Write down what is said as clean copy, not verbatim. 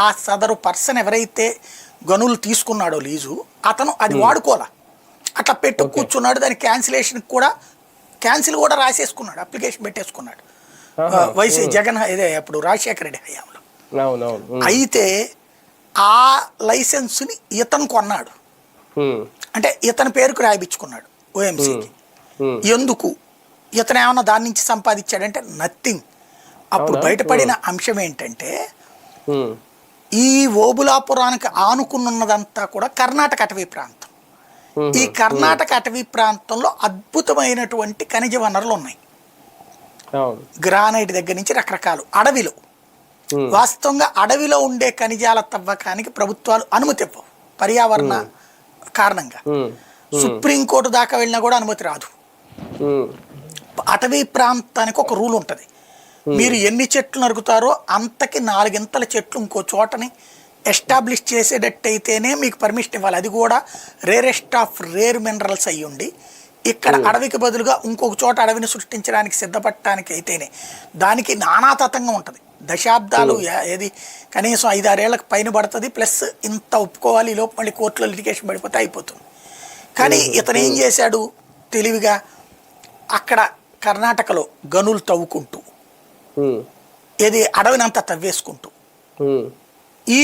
ఆ సదరు పర్సన్ ఎవరైతే గనులు తీసుకున్నాడో లీజు అతను అది వాడుకోవాలా, అట్లా పెట్టు కూర్చున్నాడు. దాని క్యాన్సిల్ కూడా రాసేసుకున్నాడు, అప్లికేషన్ పెట్టేసుకున్నాడు వైసీ జగన్ ఇదే అప్పుడు రాజశేఖర రెడ్డి హయాంలో. అయితే ఆ లైసెన్స్ని ఇతను కొన్నాడు, అంటే ఇతని పేరుకు రాయించుకున్నాడు ఓఎంసీకి. ఎందుకు ఇతను ఏమన్నా దాని నుంచి సంపాదించాడంటే నథింగ్. అప్పుడు బయటపడిన అంశం ఏంటంటే ఈ ఓబులాపురానికి ఆనుకున్నదంతా కూడా కర్ణాటక అటవీ ప్రాంతం. ఈ కర్ణాటక అటవీ ప్రాంతంలో అద్భుతమైనటువంటి ఖనిజ వనరులు ఉన్నాయి, గ్రానైట్ దగ్గర నుంచి రకరకాలు. అడవిలో వాస్తవంగా అడవిలో ఉండే ఖనిజాల తవ్వకానికి ప్రభుత్వాలు అనుమతి ఇవ్వవు పర్యావరణ కారణంగా. సుప్రీంకోర్టు దాకా వెళ్ళినా కూడా అనుమతి రాదు. అటవీ ప్రాంతానికి ఒక రూల్ ఉంటుంది, మీరు ఎన్ని చెట్లు నరుకుతారో అంతకి 4 చెట్లు ఇంకో చోటని ఎస్టాబ్లిష్ చేసేటట్టయితేనే మీకు పర్మిషన్ ఇవ్వాలి. అది కూడా రేరెస్ట్ ఆఫ్ రేర్ మినరల్స్ అయ్యి ఉండి ఇక్కడ అడవికి బదులుగా ఇంకొక చోట అడవిని సృష్టించడానికి సిద్ధపడటానికి అయితేనే. దానికి నానాతతంగా ఉంటుంది, దశాబ్దాలు ఏది కనీసం 5-6 ఏళ్ళకి పైన పడుతుంది. ప్లస్ ఇంత ఒప్పుకోవాలి, ఈ లోపు మళ్ళీ కోర్టులో లిటిగేషన్ పడిపోతే అయిపోతుంది. కానీ ఇతను ఏం చేశాడు తెలివిగా, అక్కడ కర్ణాటకలో గనులు తవ్వుకుంటూ ఏది అడవినంతా తవ్వేసుకుంటూ ఈ